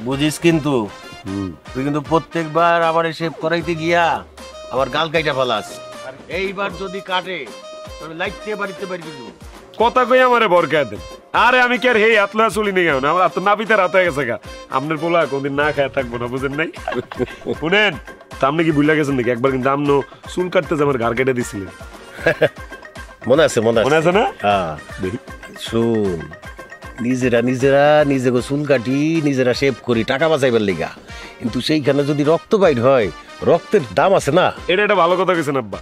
বুঝিস কিন্তু তুই কিন্তু প্রত্যেকবার আমার শেভ করাইতে গিয়া আমার গাল কাইটা ফেলাস, আর এইবার যদি কাটে তবে লাইটতে বাড়িতে পারবি না। কথা কই আমারে বরকায় দেন। আরে আমি কি আর হে আতলা চলি নি কেন, আমার তো নাপিতের হাত হয়ে গেছে গা। আপনার পোলা কোনদিন না খায় থাকবো না, বুঝেন নাই? শুনেন, তা আপনি কি ভুলে গেছেন নাকি? একবার কিন্তু আমনো চুল কাটতে যে আমার গাড় কেটে দিছিলেন, মনে আছে? মনে আছে না? হ্যাঁ, শুন, নিজেরা নিজেকে চুল কাটি, নিজেরা শেভ করি টাকা বাঁচাইবার লিগা, কিন্তু সেইখানে যদি রক্ত বাইর হয়, রক্তের দাম আছে না। এটা একটা ভালো কথা গেছেন আব্বা।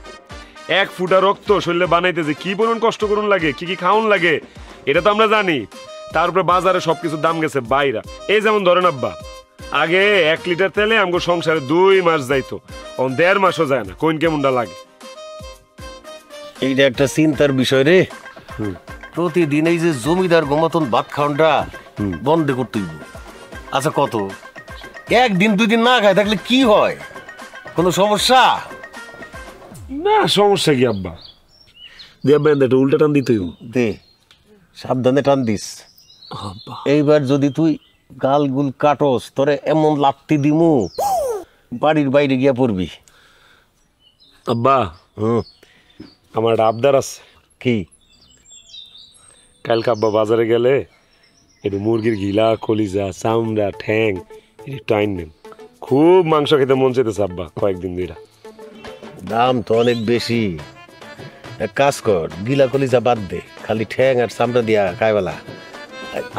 এক ফুটা রক্ত শরীরে বানাইতে যে কি পরিমাণ কষ্ট করুন লাগে, কি কি খাওয়ান লাগে, এটা তো আমরা জানি। তার উপরে বাজারে সবকিছুর দাম গেছে বাইরা। এই যেমন ধরেন আব্বা, আগে 1 লিটার তেলে আমগো সংসারে 2 মাস যাইতো, এখন 1.5 মাসও যায় না। কোন কেমনটা লাগে? এইটা একটা চিন্তার বিষয় রে। প্রতিদিন এই যে জমিদার মতন ভাত খাওয়ানটা বন্ধ করতে হইব। আচ্ছা কত, একদিন 2 দিন না খায় থাকলে কি হয়? কোনো সমস্যা না, সমস্যা কি আব্বা? একটা উল্টা টান দিতে দে, সাবধানে টান দিস। এইবার যদি তুই গালগুল কাটস, তোরে এমন লাত্তি দিমু বাড়ির বাইরে গিয়া পড়বি। আব্বা আমার একটা আবদার আছে। কি? কালকে আব্বা বাজারে গেলে একটু মুরগির গিলা, কলিজা, চামড়া, ঠ্যাং একটু আইন নেন। খুব মাংস খেতে মন চাইতেছে আব্বা কয়েকদিন ধরে। দাম তো অনেক বেশি। এক কাজ কর, গিলা কলিজা বাদ দে, খালি ঠ্যাং আর চামড়া দিয়া খাইবেলা।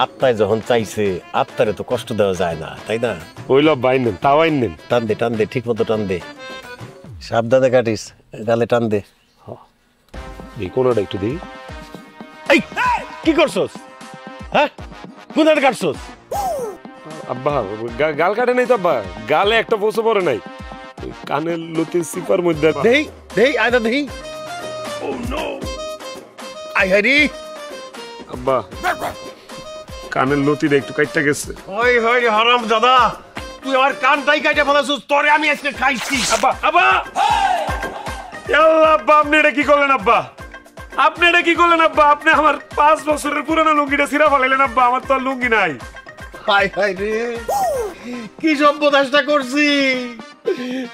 আত্মায় যখন চাইছে, আত্মারে তো কষ্ট দেওয়া যায় না, তাই না? ওইল আব্বা আইন নেন, তাও আইন নেন। টান দে ঠিক মতো টান দে, সাবধানে কাটিস, গালে টান দে। এই কোনটা একটু দিই। এই কি করছস? হ্যাঁ, কোনটা কাটছস? আব্বা গাল কাটে নাই তো আব্বা, গালে একটা পচে পড়ে নাই, কানের লতি সিপার মধ্যে। দেই আয়দা দেই। ও নো, আই হারি আব্বা, কানের লতিটা একটু কাটতে গেছে। ওই হই হারাম দাদা, তুই আমার কানটাই কাটে ফেলাছস, তোরে আমি আজকে খাইছি। আব্বা আব্বা, আল্লাহ আব্বা, আপনি এটা কি করলেন আব্বা? আপনি এটা কি করলেন আব্বা? আপনি আমার 5 বছরের পুরানো লুঙ্গিটা ছিঁড়া ফেলাইলেন আব্বা। আমার তো আর লুঙ্গি নাই। হাই হাই রে, কি সর্বনাশটা করছি!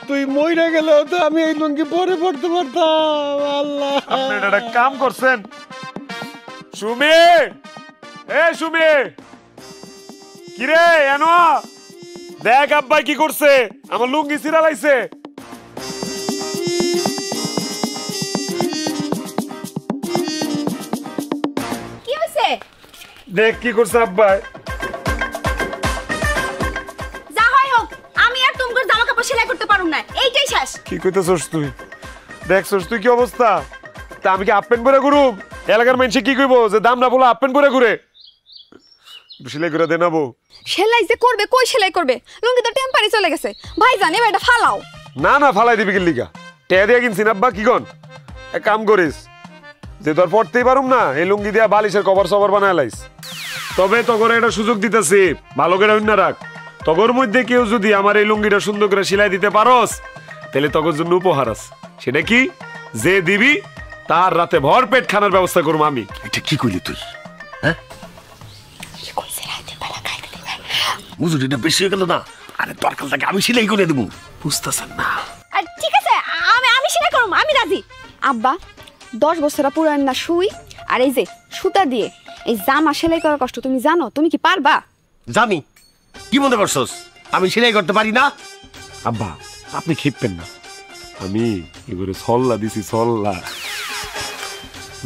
তুই মইরা গেলেও তো আমি এই লুঙ্গি পরে পড়তে পারতাম। আল্লাহ, আপনি একটা কাম করছেন। সুমি, এ সুমি, কিরে এনো দেখ আব্বা কি করছে, আমার লুঙ্গি ছিঁড়া লাইছে। কি হইছে? দেখ কি করছে আব্বা। যা হয় হোক, আমি আর তোমার জামা কাপড় সেলাই করতে পারুম না, এইটাই শেষ। কি কইতেছস তুই? দেখছস তুই কি অবস্থা? তা আমি কি আপেন পরে ঘুরুম? এলাকার মানুষে কি কইব যে দাম না বলে আপেন পরে ঘুরে? সেলাই করে দেনাবো। সেলাই যে করবে, কই সেলাই করবে? লুঙ্গি তো টেম্পারি চলে গেছে। ভাই জানে এটা ফালাও। না না, ফালাই দিবি কি লিগা? টেয়া দিয়া কিনছিস আব্বা, কি গন? এক কাম করিস, যে তোর পড়তেই পারুম না, এই লুঙ্গি দিয়া বালিশের কভার সভার বানায় লাইস। তবে তগরে একটা সুযোগ দিতেছি, ভালো করে অন্য রাখ। তগর মধ্যে কেউ যদি আমার এই লুঙ্গিটা সুন্দর করে সেলাই দিতে পারস, তাহলে তগর জন্য উপহার আছে। সেটা কি? যে দিবি তার রাতে ভর পেট খানার ব্যবস্থা করবো আমি। এটা কি কইলি তুই? হ্যাঁ, মজুরিটা বেশি হয়ে গেল না? আরে দরকার থাকে আমি সেলাই করে দেবো, বুঝতেছেন না? আর ঠিক আছে, আমি সেলাই করব, আমি রাজি। আব্বা 10 বছর পুরান না সুই আর এই যে সুতা দিয়ে এই জামা সেলাই করার কষ্ট তুমি জানো? তুমি কি পারবা? জানি। কি মনে করছস আমি সেলাই করতে পারি না? আব্বা আপনি খেপবেন না, আমি এবারে সল্লা দিছি, সল্লা।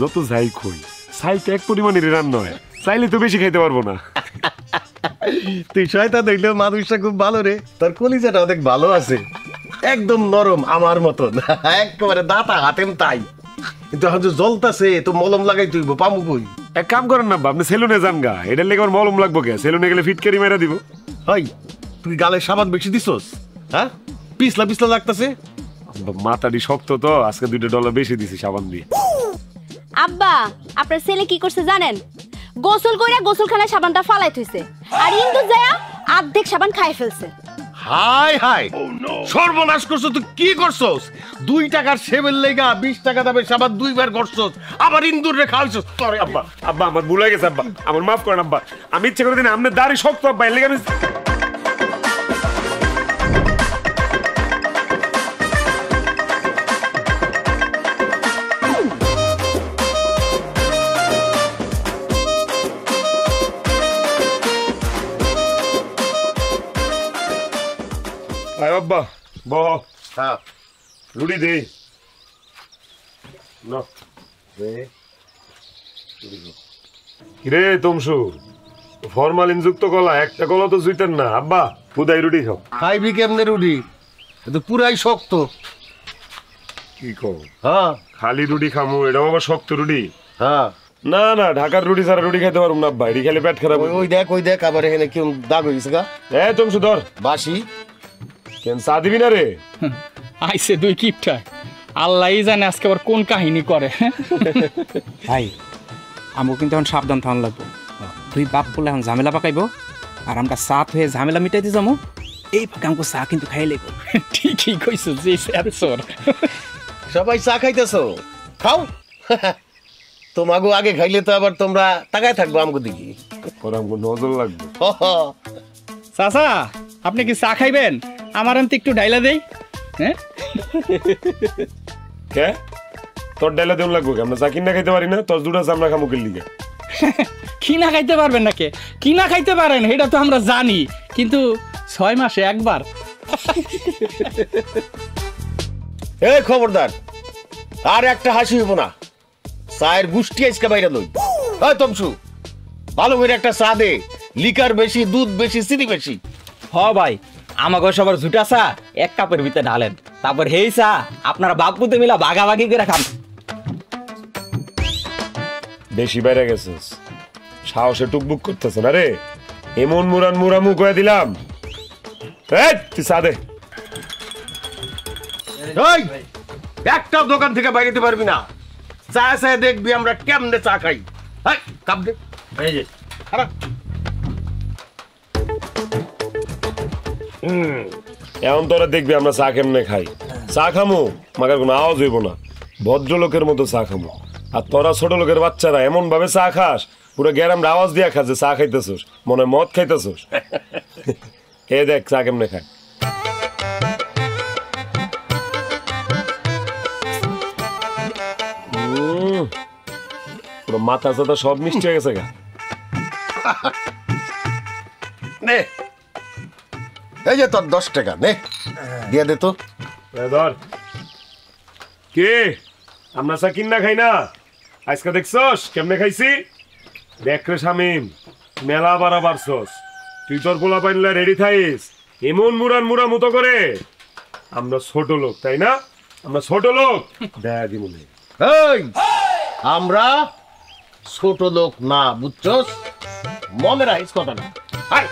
যত যাই কই, চাই তো এক পরিমাণের রান্না হয়, চাইলে তো বেশি খাইতে পারবো না। তুই শয়তান হইলে মানুষটা খুব ভালো রে, তোর কলিজাটা অনেক ভালো আছে, একদম নরম আমার মতন, একেবারে দাঁতা হাতেম তাই। কিন্তু এখন যে জ্বলতাছে তো মলম লাগাই তুইব, পামু কই? এক কাম করেন না, আপনি সেলুনে যান গা, এটার লেগে আমার মলম লাগবো কে? সেলুনে গেলে ফিটকারি মেরা দিব। হয়, তুই গালে সাবান বেশি দিছস? হ্যাঁ, পিছলা পিছলা লাগতাছে। মাথাটি শক্ত তো, আজকে $2 বেশি দিছি সাবান দিয়ে। আব্বা আপনার ছেলে কি করছে জানেন? গোসল কইরা গোসলখানায় সাবানটা ফালাই থইছে, আর ইন্দু যায়া অর্ধেক সাবান খায় ফেলছে। হাই হাই, সর্বনাশ করছো তুই! কি করছস? 2 টাকার সেবের লেগা 20 টাকা দামের সাবান 2 বার করছস, আবার ইন্দুর রে খাওয়াইছস। তোরে আব্বা আব্বা আমার ভুল হয়ে গেছে আব্বা, আমার মাফ করেন আব্বা। আমি ইচ্ছে করে দিন, আপনার দাড়ি শক্ত আব্বা, এর লেগে আমি আব্বা বহ হ্যাঁ রুটি দে না কিরে তমসু ফরমালিন যুক্ত কলা একটা কলা তো জুইতেন না আব্বা খুদাই রুটি খাও খাইবি কেমনে রুটি এ তো পুরাই শক্ত। কি কও হ্যাঁ খালি রুটি খামু এটাও আবার শক্ত রুটি? হ্যাঁ না না ঢাকার রুটি ছাড়া রুটি খাইতে পারবো না আব্বা, এটি খেলে পেট খারাপ ওই ওই দেখ আবার এখানে কেউ দাগ হয়ে গেছে গা এ তমসু ধর বাসি। কেন চা দিবি না রে? আইসে দুই কিপটা, আল্লাহই জানে আজকে আবার কোন কাহিনী করে। ভাই আমাকে কিন্তু এখন সাবধান থাকুন লাগবো। দুই বাপ বলে এখন ঝামেলা পাকাইবো আর আমরা সাথ হয়ে ঝামেলা মিটাইতে যাবো। এই ফাঁকে আমাকে চা কিন্তু খাই লাগবো। ঠিকই কইছো যে স্যার। সবাই চা খাইতেছো, খাও। তোমাগো আগে খাইলে তো আবার তোমরা তাকায় থাকবো আমগো দিকে। ওরা আমাকে নজর লাগবে। চাচা আপনি কি চা খাইবেন? আমার আনতে একটু ডাইলা দেই। হ্যাঁ কে তোর ডাইলা দেউন লাগবে? আমরা চা কিনা খাইতে পারি না, তোর দুটা চামড়া খামুকের লিগে। কিনা খাইতে পারবেন নাকি? কিনা খাইতে পারেন এটা তো আমরা জানি, কিন্তু 6 মাসে একবার। এই খবরদার, আর একটা হাসি হইব না। চায়ের গুষ্টি আজকে বাইরে লই। ওই তমসু, ভালো করে একটা চা দে। লিকার বেশি, দুধ বেশি, চিনি বেশি। হ ভাই, আমাকে সবার ঝুটা চা এক কাপের ভিতরে ঢালেন, তারপর হেই চা আপনারা বাপুতে মিলা ভাগাভাগি করে খান। বেশি বাইরে গেছিস, সাহসে টুকবুক করতেছ না রে। এমন মুরান মুরামু কয়ে দিলাম। এই তুই চা দে। ওই একটা দোকান থেকে বাইরে যেতে পারবি না। চা চা দেখবি আমরা কেমনে চা খাই। এই কাপ দে। এই যে খারাপ। এখন তোরা দেখবি আমরা চা কেমনে খাই। চা খামু মাগার কোনো আওয়াজ হইব না, ভদ্রলোকের মতো চা খামু। আর তোরা ছোট লোকের বাচ্চারা এমন ভাবে চা খাস, পুরো গ্যারামরা আওয়াজ দিয়া খাস যে চা খাইতেছোস, মনে হয় মদ খাইতেছোস। এ দেখ চা কেমনে খায়। পুরো মাথা চাথা সব মিষ্টি হয়ে গেছে গা। নে এই যে তোর 10 টাকা নে, দিয়ে দে তো। ধর কে আমরা চা কিনা খাই না, আজকে দেখছস কেমনে খাইছি। দেখ রে শামিম, মেলা বাড়াবার সস, তুই তোর পোলা পাইনলা রেডি থাইস। এমন মুরান মুরা মতো করে। আমরা ছোট লোক তাই না, আমরা ছোট লোক। দেয়া দি মনে এই আমরা ছোট লোক না, বুঝছস? মনে রাখিস কথাটা। হাই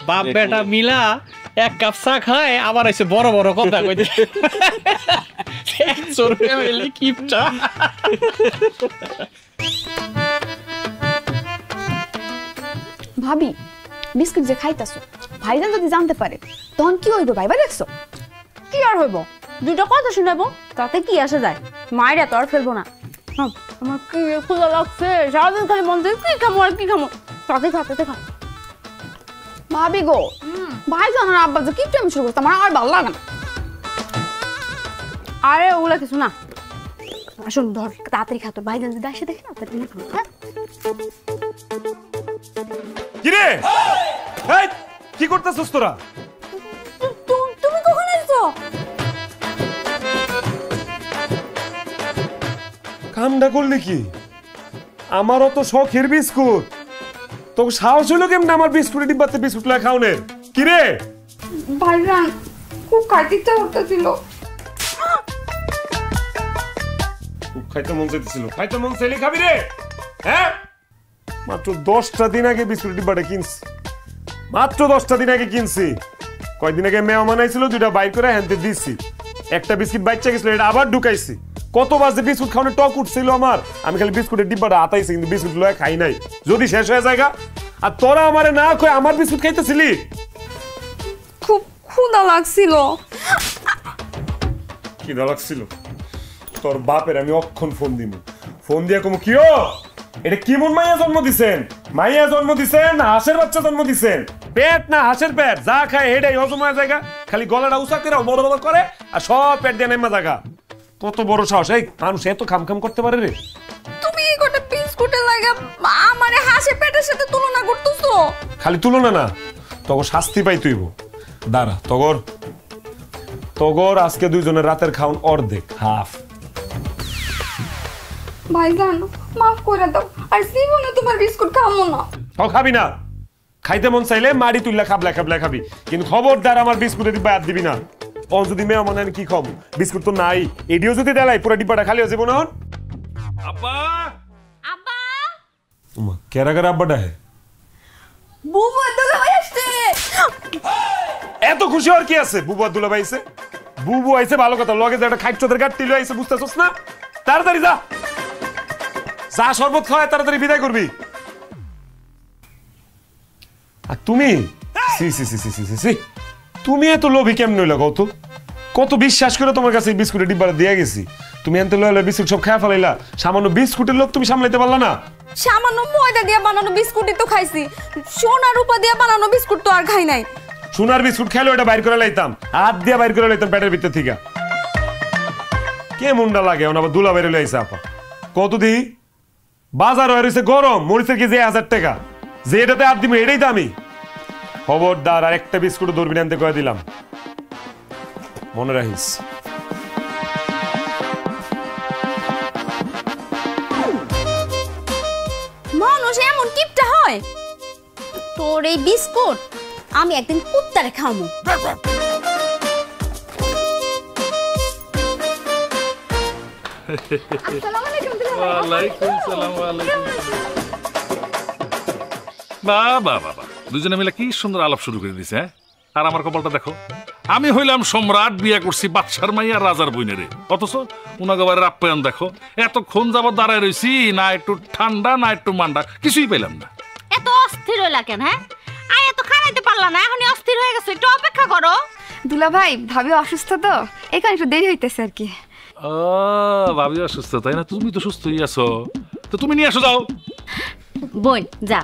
বাপ বেটা মিলা এক কাপ চা খায়, আবার এসে বড় বড় কথা কইতে। কিপটা। ভাবি বিস্কুট যে খাইতাছো, ভাইজান যদি জানতে পারে তখন কি হইব ভাইবা দেখছো? কি আর হইব, দুটো কথা শুনাবো, তাতে কি আসে যায়। মায়ের এত আর ফেলবো না। আমার কি ক্ষুধা লাগছে, সারাদিন খালি মন থেকে কি খামো আর কি খামো, তাতে খা। ভাবি গো, ভাইজান আর আব্বা যে কি টাইম শুরু করতে আমার আর ভালো লাগে না। আরে ওগুলা কিছু না, আসুন ধর তাড়াতাড়ি খা, তোর ভাইজান যদি আসে দেখে না তাড়াতাড়ি না খাবো। হ্যাঁ কিরে এই কি করতেছস তোরা? তুমি কখন এসছো? কামটা করলি কি? আমারও তো শখের বিস্কুট, তো সাহস হলো কেমন আমার বিস্কুটের ডিব্বাতে বিস্কুট লাগা খাওনের? কিরে ভাইজান খুব খাইতে হতেছিল। খাইতে মন চাইতেছিল, খাইতে মন চাইলে খাবি রে। হ্যাঁ মাত্র 10টা দিন আগে বিস্কুটের ডিব্বাটা কিনছি, মাত্র 10টা দিন আগে কিনছি। কয়েকদিন আগে মেহমান আইছিল, 2টা বাইর করে হ্যান্ডে দিচ্ছি। একটা বিস্কুট বাইচা গেছিল, এটা আবার ঢুকাইছি। কত বাজে বিস্কুট খাওয়ানো টক উঠছিল আমার, আমি খালি বিস্কুটের ডিব্বাটা আতাইছি, কিন্তু বিস্কুট লয়ে খাই নাই। যদি শেষ হয়ে যায় আর তোরা আমারে না কই আমার বিস্কুট খাইতেছিলি। খুব ক্ষুধা লাগছিল। কি লাগছিল? তোর বাপের আমি অক্ষণ ফোন দিব, ফোন দিয়া কমু কিও এটা কি মন মাইয়া জন্ম দিছেন? মাইয়া জন্ম দিছেন না হাঁসের বাচ্চা জন্ম দিছেন? পেট না হাঁসের পেট, যা খায় হেডাই হজম হয়ে জায়গা, খালি গলাটা উঁচা করে বড় বড় করে আর সব পেট দিয়ে নেমা জায়গা। কত বড় সাহস! এই মানুষ এত খাম খাম করতে পারে রে? তুমি এই কটা পিস বিস্কুটের লাগে আমারে হাঁসের পেটের সাথে তুলনা করতেছো? খালি তুলনা না, তগর শাস্তি পাই তুইব। দাঁড়া, তগর আজকে দুইজনের রাতের খাওন অর্ধেক, হাফ। ভাইজান মাফ করে দাও, আর জীবনে তোমার বিস্কুট খাবো না। তাও খাবি না? খাইতে মন চাইলে মাড়ি তুললা খাবলা খাবি, কিন্তু খবরদার আমার বিস্কুটে দিবা আর দিবি না। ও যদি মেয়ে মনে কি খাবো, বিস্কুট তো নাই, এডিও যদি দেলাই পুরো ডিব্বাটা খালি হয়ে যাবো না। আব্বা আব্বা কেরা কেরা আব্বাটা হে? বুবু দুলা ভাই আসছে। এত খুশি আর কি আছে? বুবু দুলা ভাই আইছে, বুবু আইছে ভালো কথা, লগে যে একটা খাইচোদের গাট টিলো আইছে, বুঝতেছস না? তাড়াতাড়ি যা, যা শরবত খাওয়ায় তাড়াতাড়ি বিদায় করবি। আর তুমি সি সি সি সি সি সি তুমি এত লোভী কেমন হইলো কত? কত বিশ্বাস করে তোমার কাছে বিস্কুটের ডিব্বাটা দিয়ে গেছি, তুমি এনতে লইলে বিস্কুট সব খেয়ে ফেলাইলা। সামান্য বিস্কুটের লোক তুমি সামলাইতে পারলা না? সামান্য ময়দা দিয়ে বানানো বিস্কুটই তো খাইছি, সোনা রূপা দিয়ে বানানো বিস্কুট তো আর খাই নাই। সোনার বিস্কুট খেলে ওটা বাইর করে লাইতাম, হাত দিয়ে বাইর করে লাইতাম পেটের ভিতর থেকে। কে মুন্ডা লাগে আবার দুলা বাইরে লাইছে আপা। কত দি বাজার হয়ে রয়েছে গরম, মরিচের কেজি 1000 টাকা, যে এটাতে হাত দিবি এটাই দামি। খবরদার আর একটা বিস্কুট ধরবি আনতে কয়ে দিলাম, মনে রাখিস। মানুষ এমন কিপটা হয়? তোর এই বিস্কুট আমি একদিন কুত্তারে খাওয়াবো। আসসালামু আলাইকুম দুলা ভাই। ওয়ালাইকুম সালাম। ওয়ালাইকুম বাবা বাবা, দুজনে মিলে কি সুন্দর আলাপ শুরু করে দিছে। আর আমার কপালটা দেখো, আমি হইলাম সম্রাট, বিয়ে করছি বাদশার মাইয়া রাজার বইনেরে, অথচ উনাগবারের আপ্যায়ন দেখো। এতক্ষণ যাবত দাঁড়ায় রয়েছি, না একটু ঠান্ডা না একটু মান্ডা, কিছুই পেলাম না। এত অস্থির হইলা কেন? হ্যাঁ আয় এত খারাইতে পারলা না, এখনই অস্থির হয়ে গেছে, একটু অপেক্ষা করো। দুলা ভাই ভাবি অসুস্থ তো, এই কারণে একটু দেরি হইতেছে আর কি। ও ভাবি অসুস্থ, তাই না? তুমি তো সুস্থই আছো, তো তুমি নিয়ে আসো যাও। বোন যা,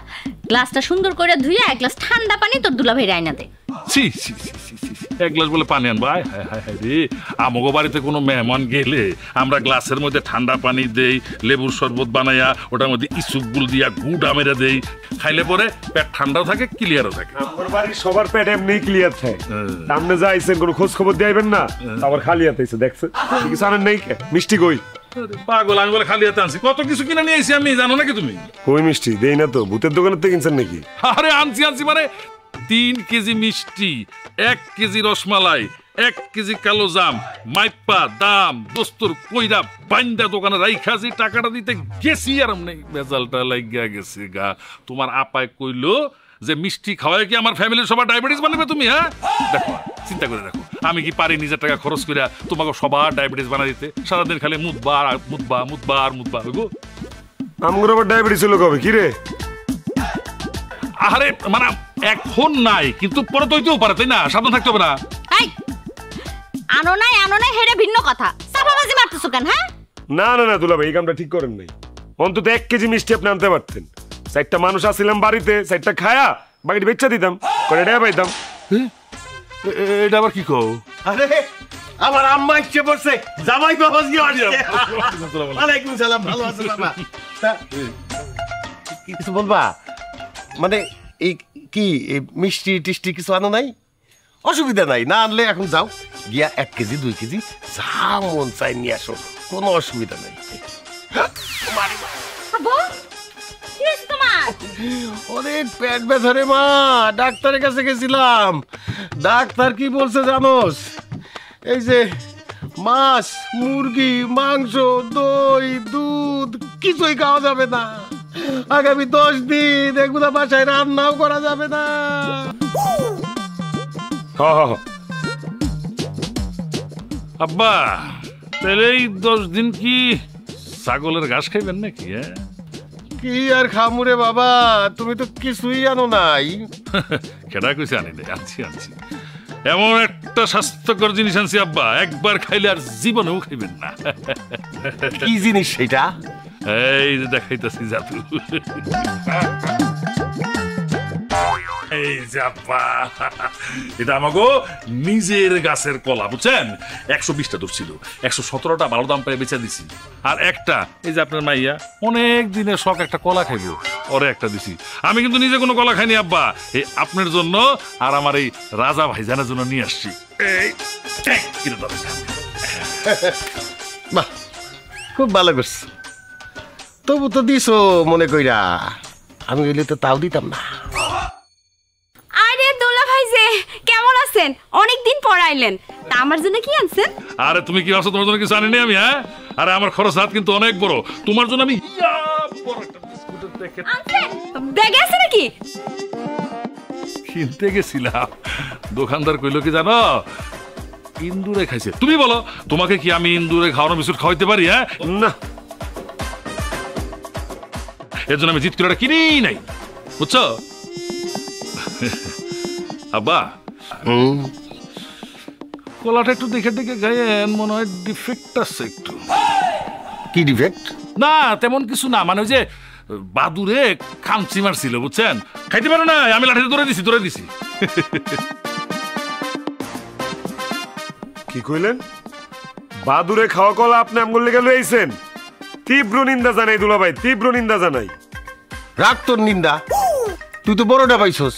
গ্লাসটা সুন্দর করে ধুইয়া এক গ্লাস ঠান্ডা পানি তোর দুলাভাই রাইনা দে। ছি ছি ছি ছি ছি, এক গ্লাস বলে পানি আনবো? হায় হায় হায় রে, আমগো বাড়িতে কোনো মেহমান গেলে আমরা গ্লাসের মধ্যে ঠান্ডা পানি দেই, লেবুর শরবত বানাইয়া ওটার মধ্যে ইসুকগুল দিয়া গুড় আমেরা দেই, খাইলে পরে পেট ঠান্ডাও থাকে, ক্লিয়ারও থাকে। আমার বাড়ির সবার পেট এমনি ক্লিয়ার থাকে। সামনে যা আইছেন কোনো খোঁজ খবর দিয়াইবেন না, আবার খালি হাতে আইছে দেখছে। কিছু আনেন নাই কে? মিষ্টি কই? পাগল, আমি বলে খালি হাতে আনছি? কত কিছু কিনে নিয়ে আইছি আমি, জানো নাকি তুমি? কই মিষ্টি দেই না তো, ভূতের দোকানের থেকে কিনছেন নাকি? আরে আনছি আনছি মানে 3 কেজি মিষ্টি, 1 কেজি রসমালাই, 1 কেজি কালো জাম, মাইপা দাম দোস্তর কইরা বাইন্দা দোকানে রাইখা যে টাকাটা দিতে গেছি, আর এমনি বেজালটা লাগিয়া গেছে গা। তোমার আপায় কইলো যে মিষ্টি খাওয়ায় কি আমার ফ্যামিলির সবার ডায়াবেটিস বানাবে তুমি? হ্যাঁ দেখো, চিন্তা করে দেখো, আমি কি পারি নিজের টাকা খরচ করে তোমাকে সবার ডায়াবেটিস বানা দিতে? সারাদিন খালি মুদবা আর মুদবা মুদবা আর মুদবা গো। আমগুর আবার ডায়াবেটিস হলো কবে? কি রে? আরে মানে এখন নাই, কিন্তু পরে তো হইতেও পারে, তাই না? সাবধান থাকতে হবে না? এই আনো নাই হেরে ভিন্ন কথা, চাপাবাজি মারতেছো কেন? হ্যাঁ না না না দুলা ভাই, এই কামটা ঠিক করেন নাই। অন্তত 1 কেজি মিষ্টি আপনি আনতে পারতেন। 4টা মানুষ আসছিলাম বাড়িতে, 4টা খায়া বাকিটা বেচা দিতাম, করে ডেয়া পাইতাম। এটা আবার কি কও? আরে আমার আম্মা ইচ্ছে পড়ছে, জামাই বাবাজি আসছে। ওয়ালাইকুম সালাম, ভালো আছো বাবা? কিছু বলবা? মানে এই কি মিষ্টি টিষ্টি কিছু আনো নাই? অসুবিধা নাই, না আনলে এখন যাও গিয়া 1 কেজি 2 কেজি যা মন চাই নিয়ে আসো, কোনো অসুবিধা নাই। অনেক পেট ব্যথা রে মা, ডাক্তারের কাছে গেছিলাম। ডাক্তার কি বলছে জানোস? এই যে মাছ, মুরগি, মাংস, দই, দুধ কিছুই খাওয়া যাবে না। আগামী 10 দিন এগুলা বাসায় রান্নাও করা যাবে না। আব্বা তাহলে এই 10 দিন কি ছাগলের ঘাস খাইবেন নাকি? হ্যাঁ কি আর খামুরে বাবা, তুমি তো কিছুই আনো নাই। কেডা কইছে আনি নাই? আনছি আনছি, এমন একটা স্বাস্থ্যকর জিনিস আনছি আব্বা, একবার খাইলে আর জীবনেও খাইবেন না। কি জিনিস সেটা? এই যে দেখাইতেছি জাদু। এই যে আব্বা, এটা আমাগো নিজের গাছের কলা, বুঝছেন? 120টা ধরছিল, 117টা ভালো দাম পেয়ে বেচা দিছি। আর একটা এই যে আপনার মাইয়া অনেক দিনের শখ একটা কলা খাইবো, ওরে একটা দিছি। আমি কিন্তু নিজে কোনো কলা খাইনি আব্বা, এই আপনার জন্য আর আমার এই রাজা ভাইজানের জন্য নিয়ে আসছি। এই কিনে দাও। বাহ, খুব ভালো করছি। তবু তো দিছো মনে কইরা, আমি গেলে তো তাও দিতাম না। আরে দোলা ভাই যে কেমন আছেন? অনেকদিন পর আইলেন, তা আমার জন্য কি আনছেন? আরে তুমি কি ভাবছো তোমার জন্য কিছু আনিনি আমি? হ্যাঁ, আরে আমার খরচ হাত কিন্তু অনেক বড়, তোমার জন্য আমি বড় একটা বিস্কুটের প্যাকেট আনছেন? ব্যাগে আছে নাকি? কিনতে গেছিলাম, দোকানদার কইলো কি জানো, ইন্দুরে খাইছে। তুমি বলো, তোমাকে কি আমি ইন্দুরে খাওয়ানো বিস্কুট খাওয়াইতে পারি? হ্যাঁ না, এর জন্য আমি জিত করে কিনি নাই, বুঝছো আব্বা? কলাটা একটু দেখে দেখে গায়েন, মনে হয় ডিফেক্ট আছে একটু। কি ডিফেক্ট? না তেমন কিছু না, মানে ওই যে বাদুরে খামচি মারছিল, বুঝছেন? খাইতে পারো না, আমি লাঠিতে ধরে দিছি। কি কইলেন? বাদুরে খাওয়া কলা আপনি আমগুল লেগে লইছেন? তীব্র নিন্দা জানাই দুলাভাই, তীব্র নিন্দা জানাই। রাগ তোর নিন্দা, তুই তো বড়টা পাইছস,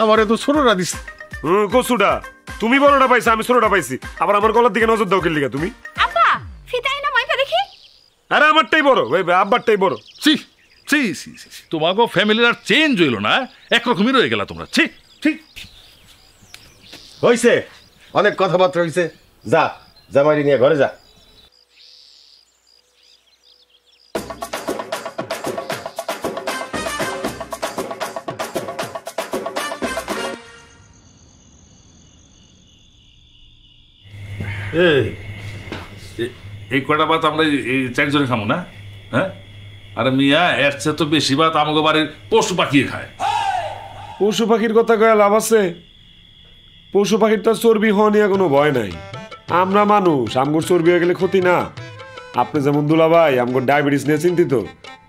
আমারে তো ছোটটা দিস। কসুডা, তুমি বড়টা পাইছো, আমি ছোটটা পাইছি। আবার আমার গলার দিকে নজর দাও কিল্লিগা তুমি? আব্বা ফিতাই না মাইপা দেখি। আরে আমারটাই বড়, আব্বারটাই বড়। ছি ছি ছি ছি, তোমাকে ফ্যামিলির আর চেঞ্জ হইলো না, একরকমই রয়ে গেলা তোমরা। ছি ছি। হইছে, অনেক কথাবার্তা হইছে, যা জামাইরে নিয়ে ঘরে যা। এই কয়টা ভাত আমরা এই চারজনে খামো না? হ্যাঁ, আরে মিয়া এর চেয়ে তো বেশি ভাত আমাকে বাড়ির পশু পাখি খায়। পশু পাখির কথা কয়ে লাভ আছে? পশু পাখির তো চর্বি হওয়া নিয়ে কোনো ভয় নাই। আমরা মানুষ, আমগুর চর্বি হয়ে গেলে ক্ষতি না। আপনি যেমন দুলাভাই আমগুর ডায়াবেটিস নিয়ে চিন্তিত,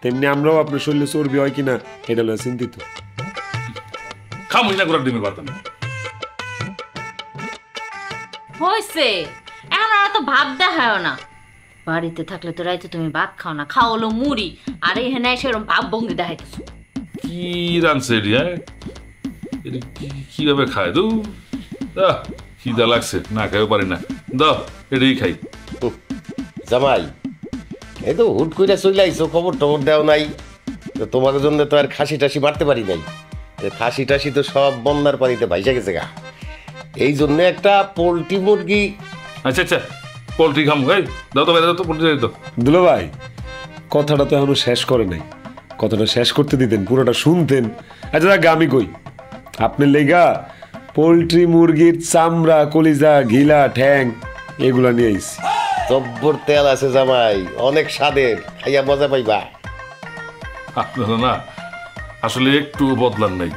তেমনি আমরাও আপনার শরীরে চর্বি হয় কিনা এটা নিয়ে চিন্তিত। খামুই না করে ডিমের ভাত আমি। হয়েছে, এখন আর তো ভাব দেখায় না। বাড়িতে থাকলে তো রাইতে তুমি ভাত খাও না, খাও হলো মুড়ি, আর এখানে সেরকম ভাব ভঙ্গি দেখাইতেছো। কি রানছে এটি? হ্যাঁ, এটি কিভাবে খায়? দু খিদা লাগছে, না খাইও পারি না, দাও এটাই খাই। জামাই, এই তো হুট করে চলে আইছো, খবর টবর দেও নাই। তো তোমার জন্য তো আর খাসি টাসি মারতে পারি নাই, খাসি টাসি তো সব বন্যার পানিতে ভাইসা গেছে গা। এই জন্য একটা পোল্ট্রি মুরগি। আচ্ছা আচ্ছা, পোল্ট্রি খাম, এই দাও তো, দাও তো পোল্ট্রি দাও। দুলাভাই কথাটা তো এখনো শেষ করে নাই, কথাটা শেষ করতে দিতেন, পুরোটা শুনতেন। আচ্ছা দেখ, আমি কই আপনার লেগা পোল্ট্রি মুরগির চামড়া, কলিজা, ঘিলা, ঠ্যাং এগুলা নিয়ে আইছি। জব্বর তেল আছে জামাই, অনেক স্বাদের, খাইয়া মজা পাইবা। আপনারা না আসলে একটু বদলান নাই,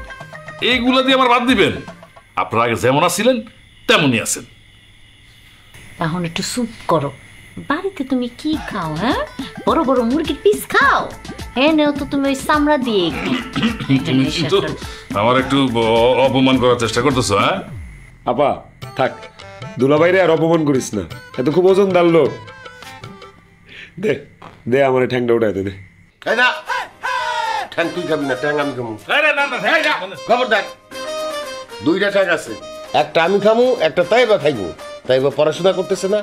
এইগুলা দিয়ে আমার বাদ দিবেন। আপনারা আগে যেমন আছিলেন তেমনই আছেন। এখন একটু স্যুপ করো। বাড়িতে তুমি কি খাও? হ্যাঁ, বড় বড় মুরগির পিস খাও। হ্যাঁ, নেও তো তুমি ওই চামড়া দিয়ে কিন্তু আমার একটু অপমান করার চেষ্টা করতেছো। হ্যাঁ আপা থাক, দুলাভাইরে আর অপমান করিস না, এত খুব ওজনদার লোক। দে দে আমার ঠ্যাংটা উঠাই দে। এই না, ঠ্যাং তুই খাবি না, ঠ্যাং আমি খাবো। খবরদার, দুইটা ঠ্যাং আছে, একটা আমি খামু, একটা তাইবা খাইবো। তাইবা পড়াশোনা করতেছে না,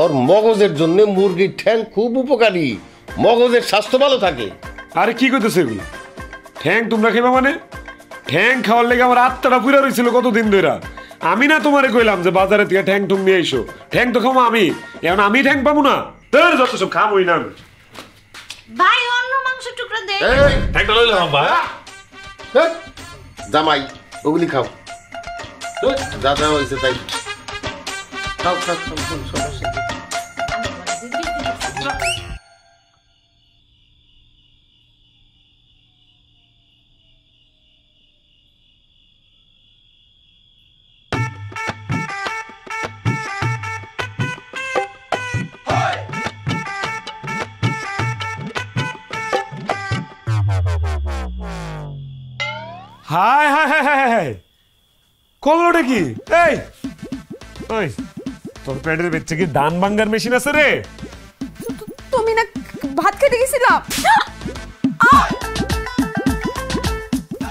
ওর মগজের জন্য মুরগির ঠ্যাং খুব উপকারী, মগজের স্বাস্থ্য ভালো থাকে। আরে কি করতেছে এগুলো? ঠ্যাং তোমরা খেবা মানে? ঠ্যাং খাওয়ার লেগে আমার আত্মাটা পুরা রয়েছিল কতদিন ধরে। আমি না তোমারে কইলাম যে বাজারে থেকে ঠ্যাং ঠুং নিয়ে এসো? ঠ্যাং তো খাবো আমি, এখন আমি ঠ্যাং পাবো না? তোর যত সব খাবোই না আমি। ভাই অন্য মাংস টুকরা দে। ঠ্যাংটা লইলাম ভাই। জামাই ওগুলি খাও, যা যা হয়েছে তাই খাও খাও খাও, সমস্যা নেই। হায় হায় হায় হায় এই কলটা কি? এই ওই তোর পেটের ভেতরে কি ধান ভাঙ্গার মেশিন আছে রে? তুমি না ভাত খেতে গেছিলা?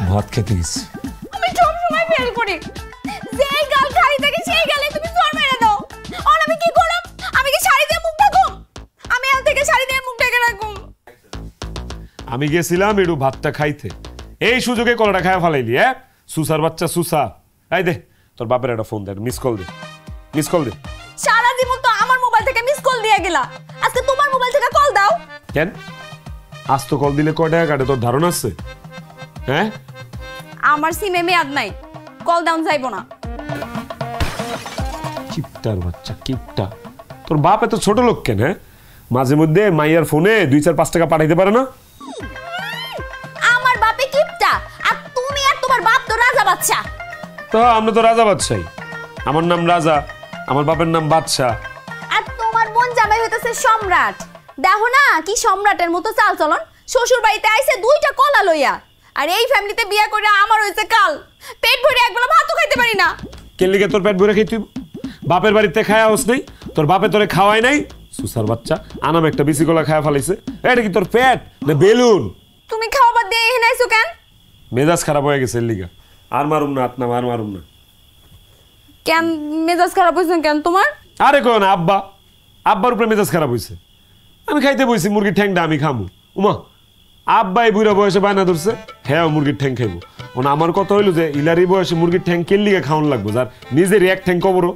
ভাত খেতে গেছি। আমি সব সময় ফেল করি, যেই গাল খালি থাকে সেই গালে তুমি জোর মেরে দাও। আর আমি কি করব? আমি কি শাড়ি দিয়ে মুখ ঢাকুম? আমি আজ থেকে শাড়ি দিয়ে মুখ ঢেকে রাখুম। আমি গেছিলাম একটু ভাতটা খাইতে, এই সুযোগে কলাটা খায় ফেলাইলি। হ্যাঁ সুসার বাচ্চা সুসা। এই দে তোর বাপের একটা ফোন দে, মিস কল দে, মিস কল দে। সারা জীবন তো আমার মোবাইল থেকে মিস কল দিয়ে গেলা, আজকে তোমার মোবাইল থেকে কল দাও। কেন আজ তো কল দিলে কয় টাকা কাটে তোর ধারণা আছে? হ্যাঁ আমার সিমে মেয়াদ নাই, কল ডাউন যাইবো না। কিপটার বাচ্চা কিপটা। তোর বাপ এত ছোট লোক কেন? হ্যাঁ মাঝে মধ্যে মাইয়ার ফোনে 2-4-5 টাকা পাঠাইতে পারে না? আমার বাপে কিপটা, আর তুমি আর তোমার বাপ তো রাজা বাচ্চা। তো আমরা তো রাজা বাদশাই, আমার নাম রাজা, আমার বাপের নাম বাদশাহ। আর তোমার বোন জামাই হইতেছে সম্রাট। দেখো না কি সম্রাটের মতো চাল চলন, শ্বশুর বাড়িতে আইছে 2টা কলা লইয়া, আর এই ফ্যামিলিতে বিয়া করে আমার হইছে কাল পেট ভরে একবেলা ভাতও খাইতে পারি না। কেন লিগে তোর পেট ভরে খাই? তুই বাপের বাড়িতে খায়া হোস নাই? তোর বাপে তোরে খাওয়াই নাই? সুসার বাচ্চা আনাম একটা বেশি কলা খায়া ফেলাইছে। এটা কি তোর পেট না বেলুন? তুমি খাওয়াবার দিয়ে এখানে আইছো কেন? মেজাজ খারাপ হয়ে গেছে লিগা। আর মারুম না, আত্মা আর মারুম না। কেন মেজাজ খারাপ হইছে কেন তোমার? আরে কই না আব্বা, আব্বার উপরে মেজাজ খারাপ হইছে। আমি খাইতে বইছি মুরগির ঠ্যাংটা আমি খামু। উমা আব্বা এই বুড়া বয়সে বায়না ধরছে হ্যাঁ মুরগির ঠ্যাং খাইবো। ওনা আমার কথা হইলো যে ইলারি বয়সে মুরগির ঠ্যাং কেন লিগে খাওয়ান লাগবো যার নিজের এক ঠ্যাং কবরো।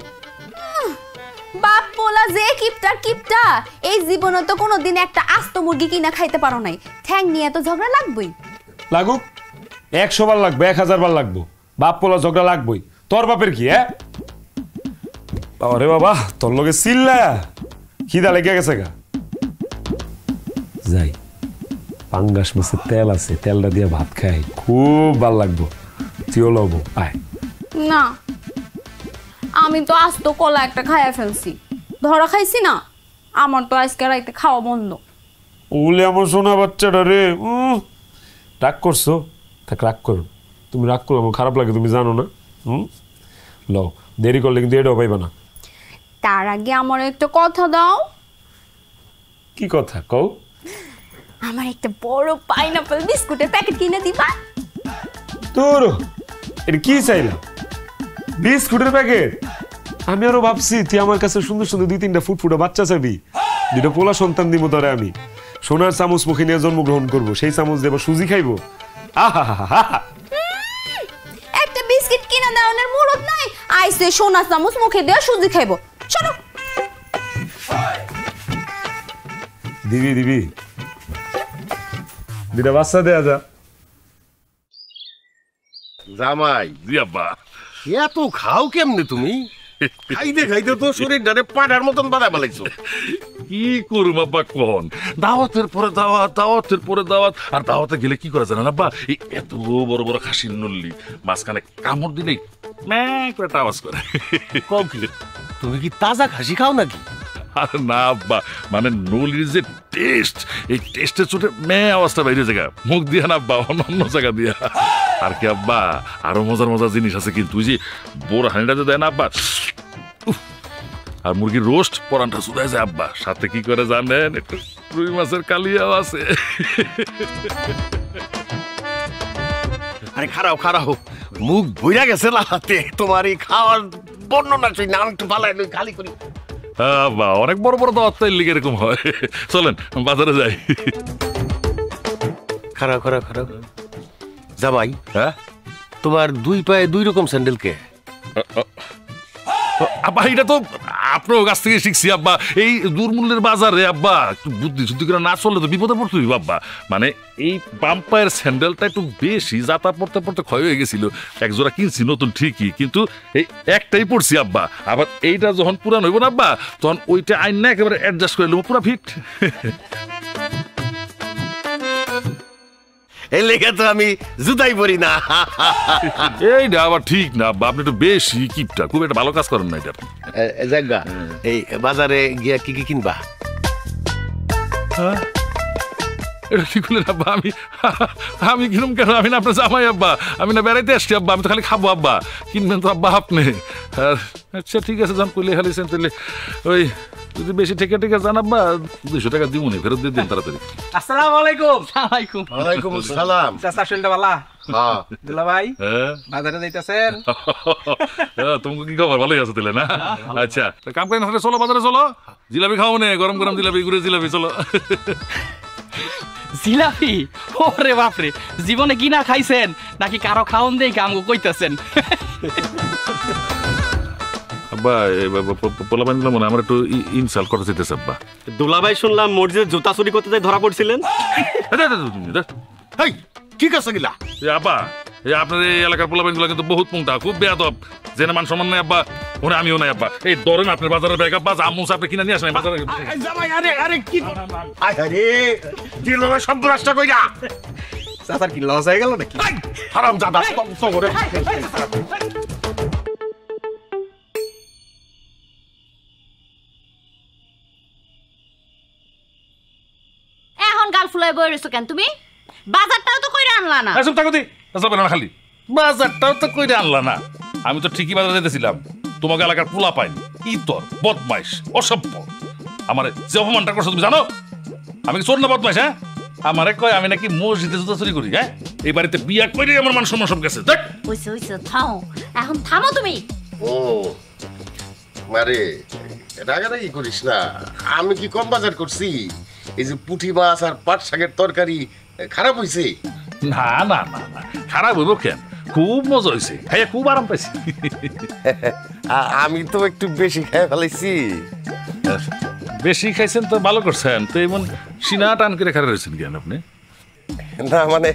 বাপ বলা যে কিপটার কিপটা, এই জীবনে তো কোনোদিন একটা আস্ত মুরগি কিনা খাইতে পারো নাই, ঠ্যাং নিয়ে তো ঝগড়া লাগবেই। লাগুক 100 বার লাগবে, 1000 বার লাগবো, বাপ পোলা ঝগড়া লাগবই। তোর বাপের কি? হ্যাঁ আরে বাবা তোর লগে চিল্লা খিদা লেগে গেছে গা। যাই পাঙ্গাস মাছের তেল আছে, তেলটা দিয়ে ভাত খাই, খুব ভাল লাগবো। তুইও লব আয়। না আমি তো আস্ত কলা একটা খাইয়া ফেলছি, ধরা খাইছি না, আমার তো আজকে রাইতে খাওয়া বন্ধ। ওলে আমার সোনা বাচ্চাটা রে, রাগ করছো? থাক রাগ করো, তুমি রাগ করো আমার খারাপ লাগে তুমি জানো না। লও দেরি করলে কিন্তু এটাও পাইবা না। তার আগে আমার একটা কথা দাও। কি কথা কও? আমার একটা বড় পাইনাপল বিস্কুটের প্যাকেট কিনে দিবা? তোর এটা কি চাইলাম? বিস্কুটের প্যাকেট? আমি আরো ভাবছি তুই আমার কাছে সুন্দর সুন্দর 2-3টা ফুটফুটা বাচ্চা চাবি, 2টা পোলা সন্তান দিব তোরে আমি। সোনার চামচ মুখে নিয়ে জন্মগ্রহণ করবো, সেই চামচ দেব সুজি খাইবো। একটা বিস্কিট কিনে দেওয়ার মুরত নাই, আইসে সোনার চামচ মুখে দেওয়া সুজি খাইবো। শোনো দিবি দিবি 2টা বাচ্চা দেয়া যা। জামাই জি আব্বা। এত খাও কেমনে তুমি? খাইতে খাইতে তো শরীরটারে পাটার মতন বাঁধা ফেলাইছো। কি করুম আব্বা কোন, দাওয়াতের পরে দাওয়াত, দাওয়াতের পরে দাওয়াত, আর দাওয়াতে গেলে কি করে জানেন আব্বা, এই এত বড় বড় খাসির নল্লি মাঝখানে কামড় দিলেই ম্যাঁ করে একটা আওয়াজ করে। কও কি তুমি কি তাজা খাসি খাও নাকি? আরে না আব্বা, মানে নলির যে টেস্ট, এই টেস্টের চোটে মেয়ে আওয়াজটা বাইরে জায়গা মুখ দিয়া না আব্বা, অন্য জায়গা দিয়া। আর কি আব্বা আরো মজার মজার জিনিস আছে কিন্তু, ওই যে বোর হানিটা যে দেয় না আব্বা, আর মুরগির রোস্ট পরানটা শুধায় যায় আব্বা, সাথে কি করে জানেন, একটু রুই মাছের কালিয়াও আছে। আরে খারাও খারাও, মুখ বইরা গেছে লাহাতে তোমার এই খাওয়ার বর্ণনা শুই না, আমি একটু পালাই লই খালি করি। আব্বা অনেক বড় বড় দাওয়াত তো লিগে এরকম হয়। চলেন বাজারে যাই। খারাও খারাও খারাও জামাই, হ্যাঁ তোমার 2 পায়ে 2 রকম স্যান্ডেল কে? আব্বা এটা তো আপনার কাছ থেকে শিখছি আব্বা, এই দুর্মূল্যের বাজারে আব্বা একটু বুদ্ধি শুদ্ধি করে না চললে তো বিপদে পড়তে হইব আব্বা। মানে এই পাম্পায়ের স্যান্ডেলটা একটু বেশি যাতা পড়তে পড়তে ক্ষয় হয়ে গেছিল, এক জোড়া কিনছি নতুন ঠিকই, কিন্তু এই একটাই পড়ছি আব্বা। আবার এইটা যখন পুরান হইব না আব্বা, তখন ওইটা আইন না একেবারে অ্যাডজাস্ট করে নেবো পুরা ফিট। এই লেগে তো আমি জুতাই পরি না। এইটা আবার ঠিক না আব্বা, আপনি একটু বেশি কিপটা, খুব একটা ভালো কাজ করেন না এটা। জাগা এই বাজারে গিয়া কি কি কিনবা? এটা কি করলেন আব্বা? আমি কিরম কেন? আমি না আপনার জামাই আব্বা, আমি না বেড়াইতে আসছি আব্বা, আমি তো খালি খাবো আব্বা, কিনবেন তো আব্বা আপনি। আচ্ছা ঠিক আছে, যান কইলে খালিছেন, তাহলে ওই যদি বেশি ঠেকে ঠেকে যান আব্বা 200 টাকা দিব নি, ফেরত দিয়ে দিন তাড়াতাড়ি। আসসালামু আলাইকুম। আলাইকুম ওয়ালাইকুম আসসালাম। চাচা শরীরটা ভালো? হ্যাঁ দুলা ভাই হ্যাঁ বাজারে যাইতাছেন? তোমাকে কি খবর? ভালোই আছে তাহলে না? আচ্ছা কাম করেন, তাহলে চলো বাজারে চলো, জিলাপি খাও নে, গরম গরম জিলাপি, গুড়ের জিলাপি, চলো। জিলাপি? ওরে বাপরে, জীবনে কিনা খাইছেন নাকি কারো খাওন দেই কাম কইতাছেন? আব্বা পোলা বানিলাম মনে আমার একটু ইনসাল্ট করতে চাইতেছে আব্বা। দুলাভাই শুনলাম মসজিদে জুতা চুরি করতে যাই ধরা পড়ছিলেন। হেই কি কাছে গিলা? আব্বা আপনার এই এলাকার পোলা বানিগুলো কিন্তু বহুত মুংটা, খুব বেয়াদব, জেনে মান সম্মান নাই আব্বা, ওনে আমিও নাই আব্বা। এই ধরেন আপনার বাজারের ব্যাগ আব্বা, আমুস আপনি কিনে নিয়ে আসেন বাজারে। জামাই আরে আরে কি আরে দিল না সব রাস্তা কইরা। চাচার কি লস হয়ে গেল নাকি? হারাম জাদা তো করে। এখন গাল ফুলাই বই রইছো কেন তুমি? বাজারটাও তো কইরা আনলা না। চুপ থাকো দি, যাবে না খালি বাজারটাও তো কইরে আনলা না। আমি তো ঠিকই বাজারে যেতেছিলাম, তোমাকে এলাকার পোলা পাইনি, ইতর বদমাইশ অসভ্য, আমার যে অপমানটা করছো তুমি জানো? আমি কি চোর না বদমাইশ? হ্যাঁ আমারে কয় আমি নাকি মসজিদে জুতা চুরি করি। হ্যাঁ এই বাড়িতে বিয়া করে আমার মান সম্মান সব গেছে। দেখ হইছে হইছে, থামো এখন, থামো তুমি। ও মারে রাগারাগি করিস না, আমি কি কম বাজার করছি? এই যে পুঁটি মাছ আর পাট শাকের তরকারি খারাপ হইছে? না না না না, খারাপ হইব কেন? খুব মজা হয়েছে, খাইয়া খুব আরাম পাইছি। আমি তো একটু বেশি খাই ফেলাইছি। বেশি খাইছেন তো ভালো করছেন, তো এমন সিনা টান করে খারাপ রয়েছেন কেন আপনি? না মানে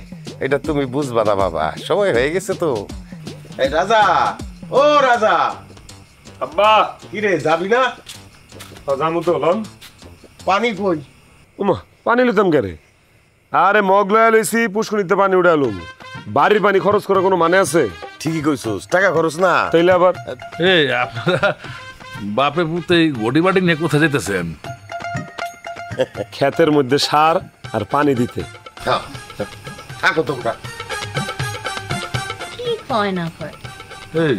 এটা তুমি বুঝবা না বাবা, সময় হয়ে গেছে তো। এই রাজা, ও রাজা। আব্বা কি রে যাবি না? জামু তো হলাম। পানি কই? উমা পানি লইতাম কে রে? আরে মগ লয়া লইছি, পুষ্করিতে পানি উড়ালুম। বাড়ির পানি খরচ করে কোনো মানে আছে? ঠিকই কইছস, টাকা খরচ না। তাইলে আবার এই আপনারা বাপে পুতে গডি বাড়ি নিয়ে কোথায় যেতেছেন? ক্ষেতের মধ্যে সার আর পানি দিতে। হ্যাঁ, থাকো তোমরা। কি কয় না কয়? এই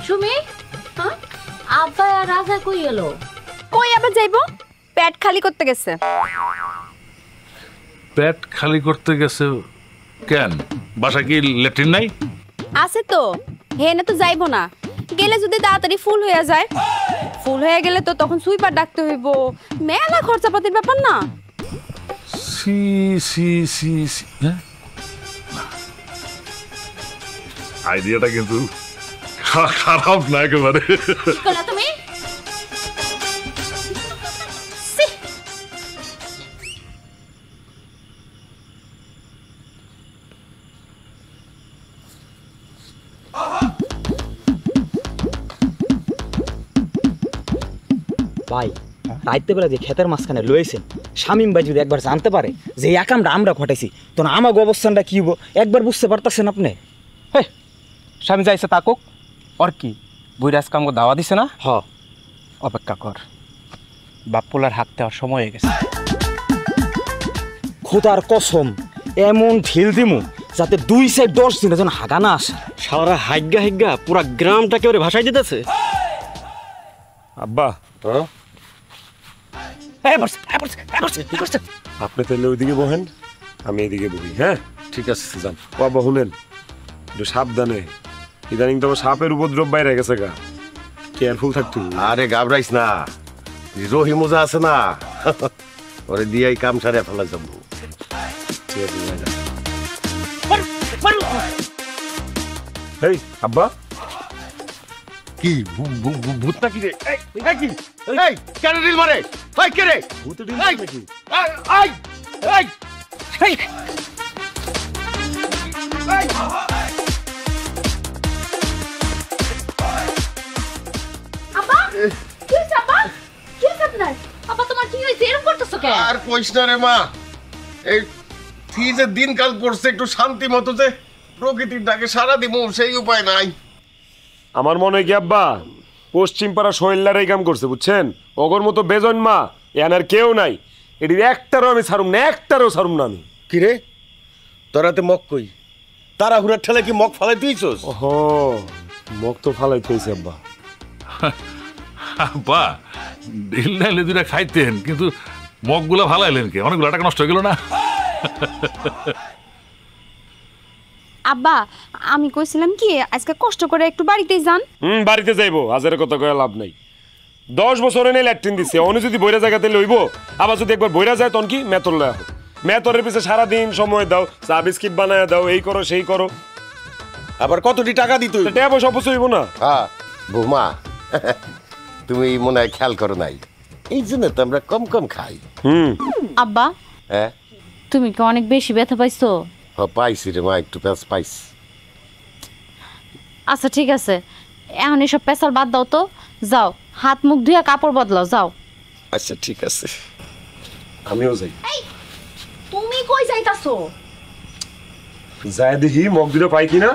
সুমি, হ্যাঁ আব্বা আর রাজা কই এলো? কই আবার যাইবো? পেট খালি করতে গেছে। পেট খালি করতে গেছে কেন? বাসায় কি ল্যাট্রিন নাই? আছে তো, হেনে তো যাইবো না, গেলে যদি তাড়াতাড়ি ফুল হয়ে যায়। ফুল হয়ে গেলে তো তখন সুইপার ডাকতে হইব, মেলা খরচাপাতির ব্যাপার না? সি সি সি সি, হ্যাঁ আইডিয়াটা কিন্তু খারাপ না একেবারে। কি করলা তুমি? ভাই রাইতে বেলা যে ক্ষেতের মাঝখানে লয়েছেন, শামিম ভাই যদি একবার জানতে পারে যে এই কামটা আমরা ঘটাইছি, তখন আমাকে অবস্থানটা কি হবো একবার বুঝতে পারতেছেন আপনি? হ্যাঁ স্বামী যাইছে তাকুক, ওর কি বুইরাজ কামকে দাওয়া দিছে না? হ অপেক্ষা কর, বাপ্পুলার হাত দেওয়ার সময় হয়ে গেছে। খোদার কসম এমন ঢিল দিমু যাতে 2 সাইড 10 দিনে যেন হাগা না আসে। সারা হাইগা হাইগা পুরা গ্রামটাকে ওরে ভাসাই দিতেছে। আব্বা আপনি তাহলে ওইদিকে বহেন, আমি এদিকে বহি। হ্যাঁ ঠিক আছে যান। বাবা শুনেন, একটু সাবধানে, ইদানিং তো সাপের উপদ্রব বাইরে গেছে গা, কেয়ারফুল থাকতো। আরে ঘাবড়াইস না, রহিমুজা আছে না, ওরে দিয়াই কাম সারে ফেলা যাবো। এই আব্বা কি ভূত নাকি রে? এই কি? এই কেন রিল মারে? এই কে রে? ভূত ডিম এই নাকি? এই এই এই আব্বা কি হইছে? আব্বা কি হইছে আপনার? আব্বা তোমার কি হইছে? এরকম করতেছো কেন? আর কইস না রে মা, এই তুই যে দিনকাল পড়ছে একটু শান্তি মতো যে প্রকৃতির ডাকে সারা দিব সেই উপায় নাই। আমার মনে হয় কি আব্বা, পশ্চিম পাড়া সোহেল্লার এই কাম করছে বুঝছেন, ওগর মতো বেজন মা এনার কেউ নাই, এটির একটারও আমি ছাড়ুম না, একটারও ছাড়ুম না আমি। কিরে তোরাতে মগ কই তারা হুড়ার ঠেলে কি মগ ফালাই দিয়েছস? ও মগ তো ফালাই থইছে আব্বা। আব্বা ঢিল নাইলে দুটা খাইতেন, কিন্তু মগগুলা ভালাইলেন কে? অনেকগুলো টাকা নষ্ট হয়ে গেল না? আব্বা আমি কইছিলাম কি আজকে কষ্ট করে একটু বাড়িতেই যান। বাড়িতে যাইবো, হাজারের কথা কয়ে লাভ নাই। 10 বছর এনে ল্যাট্রিন দিছে, অন্য যদি বইরা জায়গাতে লইব, আবার যদি একবার বইরা যায় তখন কি মেতর লয়। মেতরের পিছে সারাদিন সময় দাও, চা বিস্কিট বানায় দাও, এই করো সেই করো, আবার কতটি টাকা দিত? টাকা পয়সা অপচয় হইব না? হ্যাঁ বৌমা তুমি মনে হয় খেয়াল করো নাই, এই জন্য তো আমরা কম কম খাই। আব্বা হ্যাঁ তুমি কি অনেক বেশি ব্যথা পাইছো? পাইছি রে মা, একটু প্যাঁচ পাইছি। আচ্ছা ঠিক আছে, এখন এসব পেশাল বাদ দাও তো, যাও হাত মুখ ধুয়ে কাপড় বদলাও যাও। আচ্ছা ঠিক আছে আমিও যাই। তুমি কই যাইতাছো? যায় দেখি মগ দুটো পাই কিনা।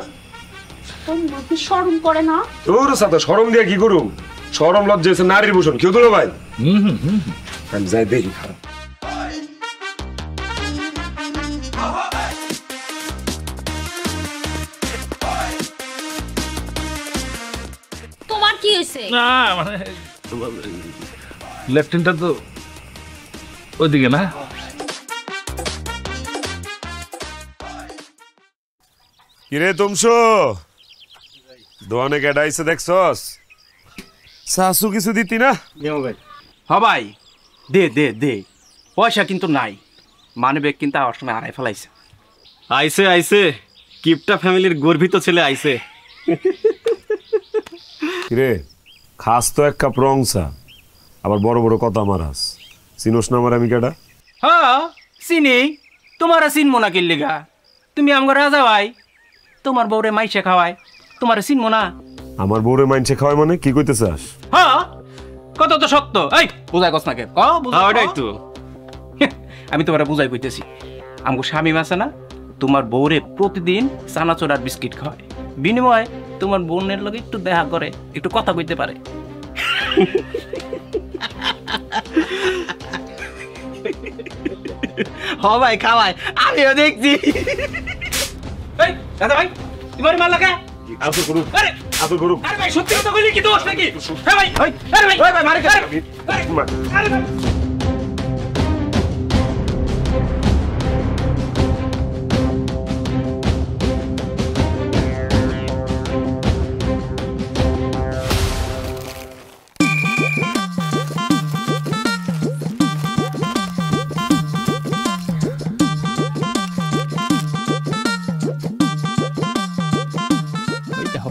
তোমার কি শরম করে না? তোর সাথে শরম দিয়ে কি করুম? শরম লজ্জা হচ্ছে নারীর ভূষণ, কেউ দিল ভাই? আমি যাই দেখি। তোমার কি হয়েছে? না মানে লেফটেন্টটা তো ওইদিকে না। কিরে তুমশো দোয়ানে কেডাইছে দেখছস? শাশু কিছু দিতি না? ভাই দে দে দে, পয়সা কিন্তু নাই, মানে ব্যাগ কিন্তু আমার সময় হারাই ফেলাইছে। আইছে আইছে, কিপটা ফ্যামিলির গর্বিত ছেলে আইছে। কিরে খাস তো এক কাপ রং চা, আবার বড় বড় কথা মারাস। চিনোস না আমার আমি কেডা? হ্যাঁ চিনি, তোমার চিনমো না কিল্লিগা? তুমি আমার রাজা ভাই, তোমার বউরে মাইসে খাওয়াই, তোমার চিনমো না? আমার বউরে মাইনছে খাওয়াই মানে কি কইতে চাস? হ্যাঁ কত তো সত্য, এই বুঝাই কস না কে? ওটাই তো আমি তোমার বুঝাই কইতেছি। আমগো স্বামী আছে না, তোমার বউরে প্রতিদিন চানাচুর আর বিস্কিট খাওয়ায়, বিনিময়ে তোমার বোনের লগে একটু দেখা করে, একটু কথা কইতে পারে। হ ভাই খাওয়াই, আমিও দেখছি। এই দাদা ভাই তোমার মাল লাগা আসো করু, আরে আসো করু। আরে ভাই সত্যি কথা কইলি কি দোষ নাকি? হ্যাঁ ভাই, আরে ভাই ভাই মারে আরে ভাই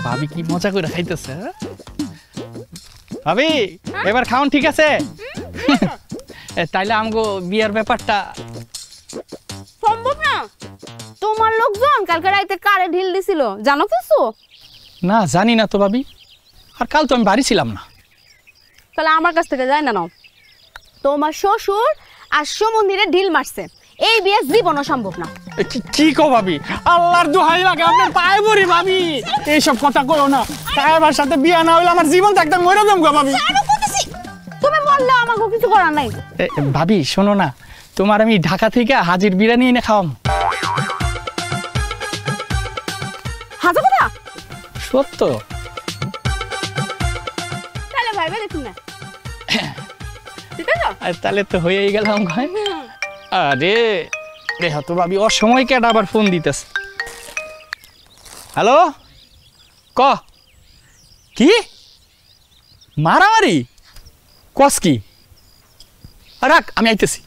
ভাবি কি মজা করে খাইতেছে। ভাবি এবার খাওন ঠিক আছে? তাইলে আমগো বিয়ার ব্যাপারটা সম্ভব না। তোমার লোকজন কালকে রাইতে কারে ঢিল দিছিল জানো কিছু? না জানি না তো ভাবি, আর কাল তো আমি বাড়ি ছিলাম না। তাহলে আমার কাছ থেকে যায় না নাও। তোমার শ্বশুর আর সমন্দিরে ঢিল মারছে, এই বিয়ে জীবনও সম্ভব না। কি কো ভাবি, আল্লাহর দোহাই লাগে আপনার পায়ে পড়ি ভাবি, এইসব কথা কইও না। সাহেবের সাথে বিয়া না হইলে আমার জীবন থাকতে মরে যাবো গো ভাবি। তুমি বললে আমাকে কিছু করার নাই। ভাবি শোনো না, তোমার আমি ঢাকা থেকে হাজির বিরিয়ানি এনে খাওয়াম। হাজার কথা সত্য? তাহলে ভাইবে দেখুন না, ঠিক আছে? তাহলে তো হয়েই গেলাম। আরে রে হতো ভাবি, অসময় কেটে আবার ফোন দিতেছে। হ্যালো ক কি মারামারি কস কি? রাখ আমি আইতেছি।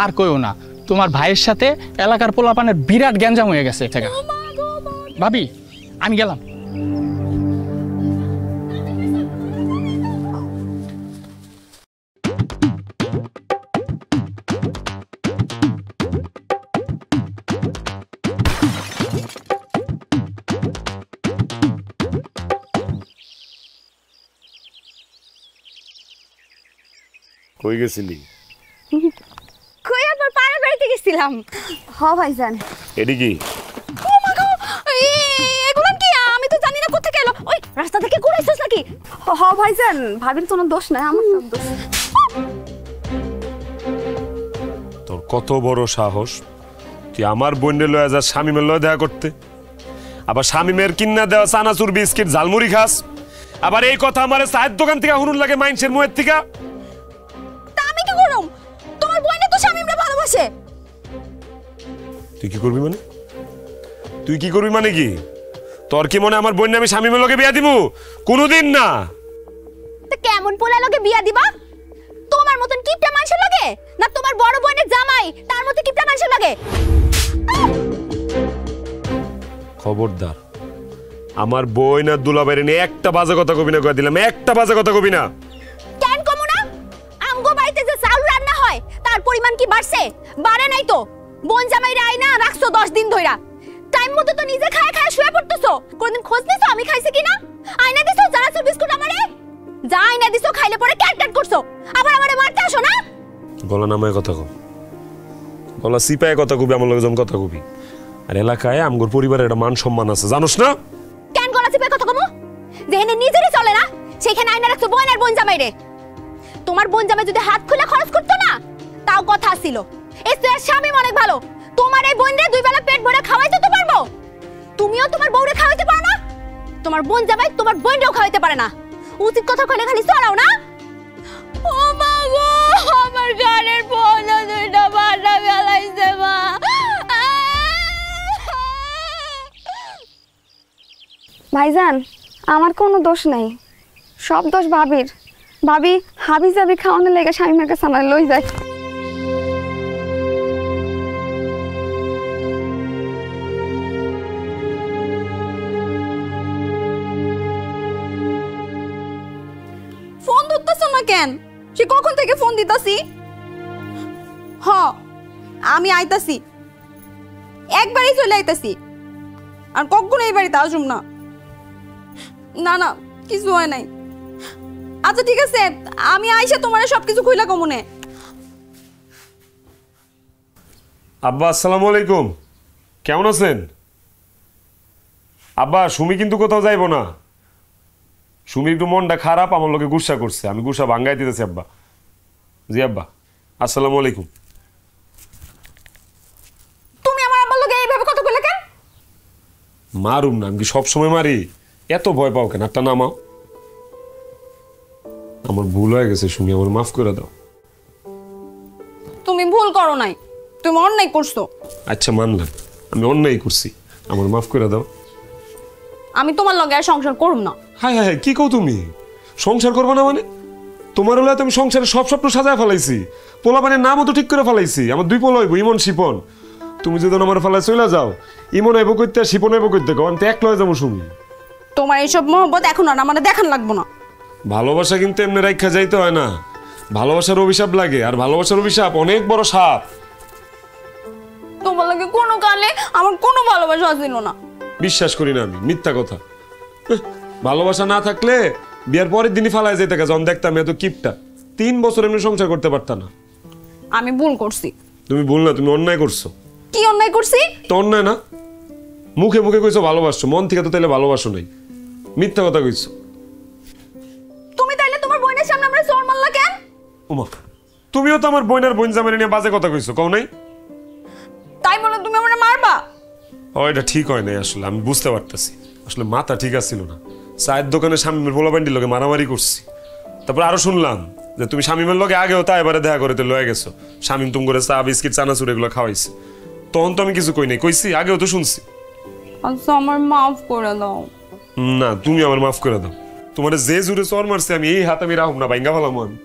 আর কইও না, তোমার ভাইয়ের সাথে এলাকার পোলাপানের বিরাট গ্যাঞ্জাম হয়ে গেছে। ভাবি আমি গেলাম। কই গেছিলি? কই আবার পাড়া বাড়িতে গেছিলাম। হ ভাইজান। এডি কি? ও মা গো, এগুলো কি? আমি তো জানি না কোথা থেকে এলো। ওই রাস্তা থেকে ঘুরাইছস নাকি? হ ভাইজান, ভাবির কোনো দোষ নাই, আমার সব দোষ। তোর কত বড় সাহস তুই আমার বোনে লয়ে যা শামিমের লয়ে দেখা করতে, আবার শামিমের কিন্না দেওয়া চানাচুর বিস্কিট ঝালমুড়ি খাস, আবার এই কথা আমার চায়ের দোকান থেকে হুনুন লাগে মাইনসের মুয়ের থেকে। তা আমি কি করুম? তোমার বোন তো শামিমরে ভালোবাসে। তুই কি করবি মানে? তুই কি করবি মানে কি? তোর কি মনে আমার বোন আমি শামিমের লগে বিয়া দিমু? কোনোদিন না। তা কেমন পোলা লগে বিয়া দিবা? তোমার মতন কিপটা মানুষের লগে, না তোমার বড় বোনের জামাই তার মতো কিপটা মানুষের লগে? খবরদার, আমার বই না দুলাভাইরে নিয়ে একটা বাজে কথা কবি না, কয়ে দিলাম একটা বাজে কথা কবি না। কেন কমু না? আমগো বাড়িতে যে চাউল রান্না হয় তার পরিমাণ কি বাড়ছে? বাড়ে নাই তো। বোন জামাইরা আইনা রাখছো 10 দিন ধইরা। টাইম মতো তো নিজে খায় খায় শুয়ে পড়তেছো। কোনদিন খোঁজ নিছো আমি খাইছি কিনা? আইনা দিছো জানাসুর বিস্কুট আমারে? যা আইনা দিছো খাইলে পরে ক্যাট করছো, আবার আমারে মারতে আসো না? গলা নামায় কথা কও, গলা সিপায় কথা কবি, আমার লগে যখন কথা কবি। আর এলাকায় আমগোর পরিবারের একটা মান সম্মান আছে, জানোস না? কেন গলা চিপে কথা কমু? যেখানে নিজেরই চলে না সেখানে আইনা রাখছো বোন আর বোন জামাইরে। তোমার বোন জামাই যদি হাত খুলে খরচ করতো না তাও কথা ছিল। এর স্বামী অনেক ভালো, তোমার এই বোনরে দুই বেলা পেট ভরে খাওয়াইতে তো পারবো। তুমিও তোমার বউরে খাওয়াইতে পারো না, তোমার বোন জামাই তোমার বোনরেও খাওয়াইতে পারে না। উচিত কথা কইলে খালি চড়াও না। ও মা গো, আমার গানের বোন দুইটা বাটা ফেলাইছে মা। ভাইজান, আমার কোনো দোষ নাই, সব দোষ ভাবির। ভাবি হাবি জাবি খাওয়ানোর লেগে স্বামীর কাছে আমার লই যায়। ফোন ধরতেছ না কেন? সে কখন থেকে ফোন দিতাছি। হ, আমি আইতাছি, একবারই চলে আইতাছি, আর কখনো এই বাড়িতে আসুম না। না না, কিছু হয় নাই। আচ্ছা ঠিক আছে, আমি আইসা তোমার সবকিছু খুইলা কমুনে। আব্বা আসসালামু আলাইকুম, কেমন আছেন? আব্বা সুমি কিন্তু কোথাও যাইবো না। সুমি একটু মনটা খারাপ, আমার লোকে গুসা করছে, আমি গুসা ভাঙ্গাই দিতেছি আব্বা। জি আব্বা, আসসালামু আলাইকুম। তুমি আমার আব্বার লগে এইভাবে কথা কইলে কেন? মারুম না, আমি কি সবসময় মারি? এত ভয় পাও কেন? একটা নামাও। আমার ভুল হয়ে গেছে সুমি, আমার মাফ করে দাও। তুমি ভুল করো নাই, তুমি অন্যায় করছো। আচ্ছা মানলাম, আমি অন্যায় করছি, আমার মাফ করে দাও। আমি তোমার লগে আর সংসার করব না। হায় হায় হায়, কি কও তুমি? সংসার করবো না মানে? তোমার হলে তুমি সংসারের সব স্বপ্ন সাজায় ফেলাইছি, পোলাপানের নামও তো ঠিক করে ফেলাইছি। আমার 2 পোলা হইব, ইমন শিপন। তুমি যদি আমার ফেলায় চলে যাও, ইমন আইব করতে আর শিপন আইব করতে, আমি তো এক লয়ে যাবো সুমি। তোমার এইসব মহব্বত এখন আর আমার দেখান লাগবো না। ভালোবাসা কিন্তু এমনি রাখা যাইতে হয় না, ভালোবাসার অভিশাপ লাগে, আর ভালোবাসার অভিশাপ অনেক বড় সাপ। তোমার লগে কোনো কালে আমার কোনো ভালোবাসা ছিল না। বিশ্বাস করি না আমি, মিথ্যা কথা। ভালোবাসা না থাকলে বিয়ার পরের দিনই ফালায় যেতে গেছে, যখন দেখতাম এত কিপটা 3 বছর এমনি সংসার করতে পারতা না। আমি ভুল করছি। তুমি ভুল না, তুমি অন্যায় করছো। কি অন্যায় করছি? তো অন্যায় না, মুখে মুখে কইছো ভালোবাসছো, মন থেকে তো তাইলে ভালোবাসো নাই, মিথ্যা কথা কইছো। তুমি তাইলে তোমার বোনের সামনে আমরা চোর মারলা কেন? ওমা, তুমিও তো আমার বোনের বোন জামাই নিয়ে বাজে কথা কইছো, কও নাই? তাই বলে তুমি আমারে মারবা? ও এটা ঠিক হয় নাই, আসলে আমি বুঝতে পারতেছি, আসলে মাথা ঠিক আছিল না। চায়ের দোকানে স্বামীমের পোলাপান্ডির লগে মারামারি করছি, তারপর আরো শুনলাম যে তুমি স্বামীমের লগে আগেও তা এবারে দেখা করতে লয়ে গেছো, স্বামীম তুমি করে চা বিস্কিট চানাচুর এগুলো খাওয়াইছে। তখন তো আমি কিছু কই নাই, কইছি আগেও তো শুনছি। আচ্ছা আমার মাফ করে দাও। না, তুমি আমার মাফ করে দাও। তোমার যে জোরে চর মারছে, আমি এই হাত আমি রাখুম না, ভাঙ্গা ফেলাম আমি।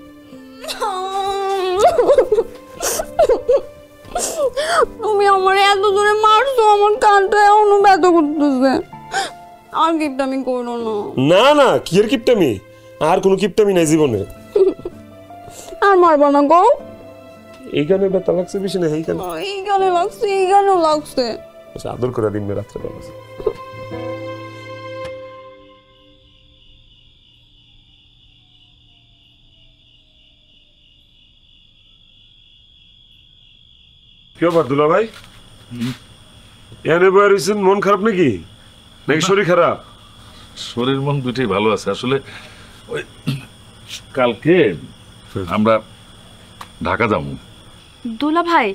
তুমি আমার এত জোরে মারছো, আমার কানটা এখনো ব্যথা করতেছে। আর কিপটামি করো না। না না, কি এর কিপটামি? আর কোনো কিপটামি নাই জীবনে। আর মারবা না গো। এই গানে ব্যথা লাগছে বেশি না? এই গানে এই গানে লাগছে, এই গানেও লাগছে। আদর করে দিন রাত্রে বেলা। কি ব্যাপার দুলা ভাই, এনে বয়ে রয়েছেন? মন খারাপ নাকি, নাকি শরীর খারাপ? শরীর মন দুইটাই ভালো আছে। আসলে ওই কালকে আমরা ঢাকা যাবো। দুলা ভাই,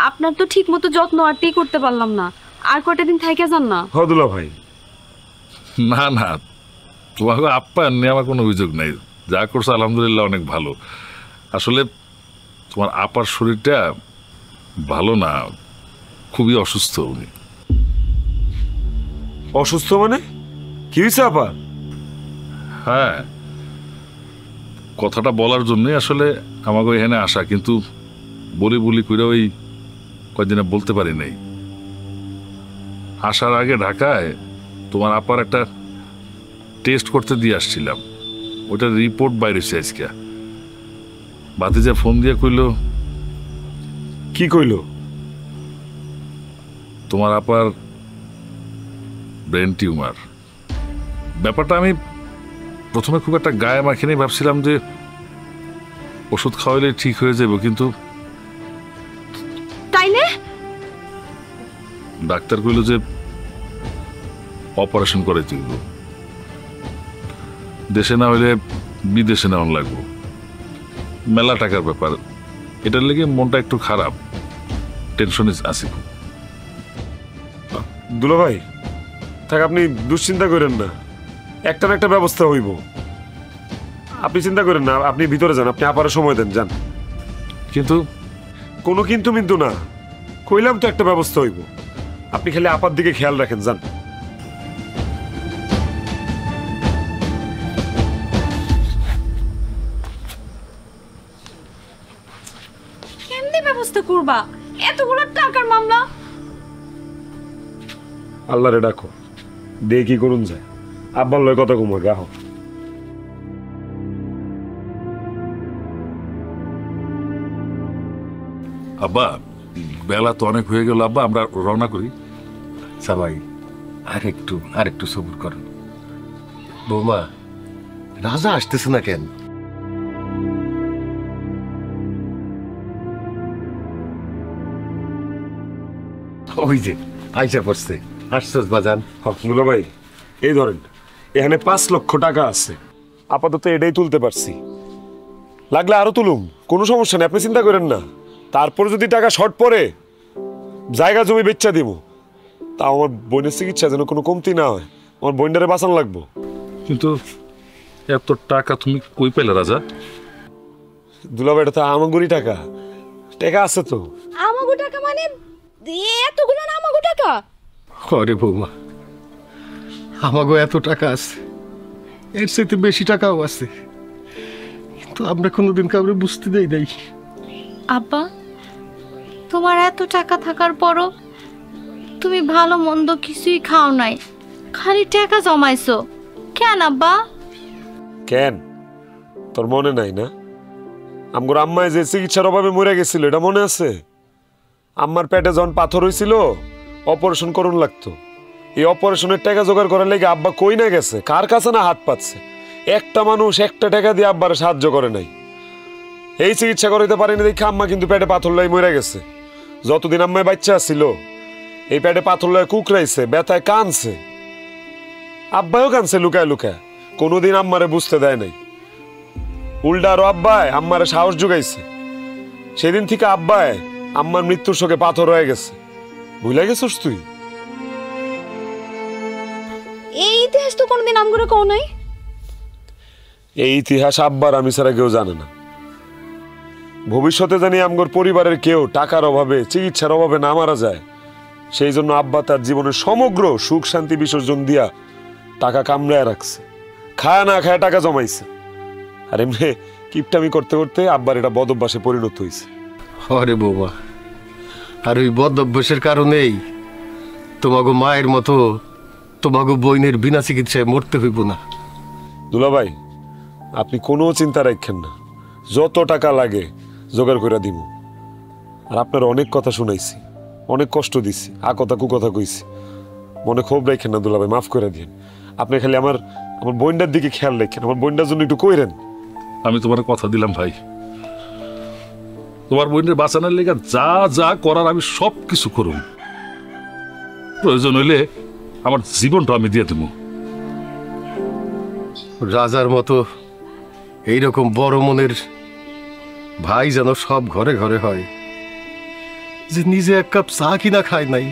আপনার তো ঠিক মতো যত্ন আরটি করতে পারলাম না, আর কয়টা দিন থাইকা যান না। হ দুলা ভাই, না না, তোমাকে আপ্যায়ন নিয়ে আমার কোনো অভিযোগ নেই, যা করছো আলহামদুলিল্লাহ অনেক ভালো। আসলে তোমার আপার শরীরটা ভালো না, খুবই অসুস্থ উনি। অসুস্থ মানে কি হয়েছে আপার? হ্যাঁ, কথাটা বলার জন্যই আসলে আমাকে এখানে আসা, কিন্তু বলি কইরা ওই কয়েকদিনে বলতে পারি নাই। আসার আগে ঢাকায় তোমার আপার একটা টেস্ট করতে দিয়ে আসছিলাম, ওইটার রিপোর্ট বাইরেছে আজকে। ভাতিজা ফোন দিয়ে কইল। কি কইল? তোমার আপার ব্রেন টিউমার। ব্যাপারটা আমি প্রথমে খুব একটা গায়ে মাখিনি, ভাবছিলাম যে ওষুধ খাওয়াইলে ঠিক হয়ে যাবে, কিন্তু তাই না? ডাক্তার কইল যে অপারেশন করে তুলব, দেশে না হইলে বিদেশে নেওয়ান লাগবো, মেলা টাকার ব্যাপার। এটার লেগে মনটা একটু খারাপ, টেনশনে আছি খুব। দুলা ভাই থাক, আপনি দুশ্চিন্তা করেন না, একটা না একটা ব্যবস্থা হইব। আপনি চিন্তা করেন না, আপনি ভিতরে যান, আপনি আপারে সময় দেন, যান। কিন্তু কোনো কিন্তু না, কইলাম তো একটা ব্যবস্থা হইব। আপনি খালি আপার দিকে খেয়াল রাখেন, যান। কেমনে ব্যবস্থা করবা? এতগুলো টাকার মামলা। আল্লাহ রে ডাকো, দিয়ে কি করুন যায়। আব্বার লয় কথা কমো, রাহো। আব্বা, বেলা তো অনেক হয়ে গেল, আব্বা আমরা রওনা করি। সবাই আরেকটু সবুর করুন। বৌমা, রাজা আসতেছে না কেন? ওই যে আইসা পড়ছে। আসছস বাজান? দুলা ভাই এই ধরেন, এখানে 5 লক্ষ টাকা আছে, আপাতত এটাই তুলতে পারছি, লাগলে আরো তুলুম, কোনো সমস্যা নেই, আপনি চিন্তা করেন না। তারপর যদি টাকা শর্ট পড়ে জায়গা জমি বেচা দিব, তা আমার বোনের চিকিৎসা যেন কোনো কমতি না হয়, আমার বোনটারে বাঁচান লাগবো। কিন্তু এত টাকা তুমি কই পেলে রাজা? দুলা ভাই, এটা তো আমাগুরি টাকা, টাকা আছে তো। আমাগো টাকা মানে এতগুলো না আমাগো টাকা? আরে বৌমা, আমাগো এত টাকা আছে, এর চাইতে বেশি টাকাও আছে, কিন্তু আমরা কোনোদিন কাউরে বুঝতে দেই নাই। আব্বা, তোমার এত টাকা থাকার পরও তুমি ভালো মন্দ কিছুই খাও নাই, খালি টাকা জমাইছো কেন আব্বা? কেন তোর মনে নাই না? আমগোর আম্মায় যে চিকিৎসার অভাবে মরে গেছিল, এটা মনে আছে? আম্মার পেটে যখন পাথর হয়েছিল, অপারেশন করুন লাগতো, এই অপারেশনের টাকা জোগাড় করার লেগে আব্বা কই না গেছে, কার কাছে না হাত পাচ্ছে, একটা মানুষ একটা টাকা দিয়ে আব্বার সাহায্য করে নাই। এই চিকিৎসা করাইতে পারেনি দেখে আম্মা কিন্তু পেটে পাথর লাই মরে গেছে। যতদিন আম্মায় বাচ্চা ছিল, এই পেটে পাথর লয়ে কুকরাইছে, ব্যথায় কানছে, আব্বাও কানছে লুকায় লুকায়, কোনোদিন আম্মারে বুঝতে দেয় নাই। উল্টা আরো আব্বায় আম্মারে সাহস জুগাইছে। সেদিন থেকে আব্বায় আম্মার মৃত্যুর শোকে পাথর হয়ে গেছে। ভুলে গেছিস তুই? এই ইতিহাস তো কোনোদিন আমগুলো কও নাই। এই ইতিহাস আব্বার আমি ছাড়া কেউ জানে না। ভবিষ্যতে জানি আমগোর পরিবারের কেউ টাকার অভাবে, চিকিৎসার অভাবে না মারা যায়, সেই জন্য আব্বা তার জীবনের সমগ্র সুখ শান্তি বিসর্জন দিয়া টাকা কামড়ায় রাখছে, খায় না খায় টাকা জমাইছে। আর এমনি কিপটামি করতে করতে আব্বার এটা বদ অভ্যাসে পরিণত হয়েছে। আরে বৌমা, আর ওই বদ অভ্যাসের কারণেই তোমাগো মায়ের মতো তোমাগো বইনের বিনা চিকিৎসায় মরতে হইব না। দুলাভাই, আপনি কোনো চিন্তা রাখেন না, যত টাকা লাগে জোগাড় করে দিব। আর আপনার অনেক কথা শুনাইছি, অনেক কষ্ট দিছি, কথা কুকথা কইছি, মনে ক্ষোভ রাখেন না দুলাভাই, মাফ করে দিন। আপনি খালি আমার বোনটার দিকে খেয়াল রাখেন, আমার বোনটার জন্য একটু কইরেন। আমি তোমার কথা দিলাম ভাই, তোমার বোনের বাঁচানোর লেগে যা যা করার আমি সব কিছু করুম, প্রয়োজন হইলে আমার জীবনটা আমি দিয়ে দেবো। রাজার মতো এইরকম বড় মনের ভাই যেন সব ঘরে ঘরে হয়, যে নিজে এক কাপ চা কিনা খায় নাই,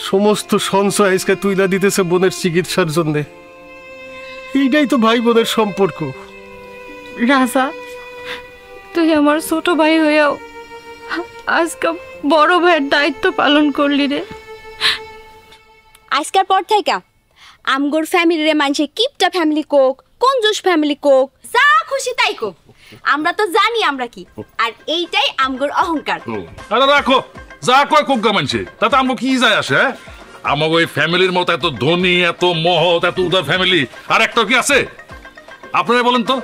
সমস্ত সঞ্চয় আজকে তুইলা দিতেছে বোনের চিকিৎসার জন্যে। এইটাই তো ভাই বোনের সম্পর্ক। রাজা, তুই আমার ছোট ভাই হয়েও আজকে বড় ভাইয়ের দায়িত্ব পালন করলি রে। আজকের পর থেকে আমগোর ফ্যামিলিরে মানুষে কিপটা ফ্যামিলি কোক, কঞ্জুস ফ্যামিলি কোক, যা খুশি তাই কোক, আমরা তো জানি আমরা কি, আর এইটাই আমগোর অহংকার। আরে রাখো, যা কয় কোগ্গা মানছে তাতে আমার কি যায় আসে? আমার ওই ফ্যামিলির মতো এত ধনী, এত মহৎ, এত উদার ফ্যামিলি আর একটা কি আছে? আপনারা বলেন তো।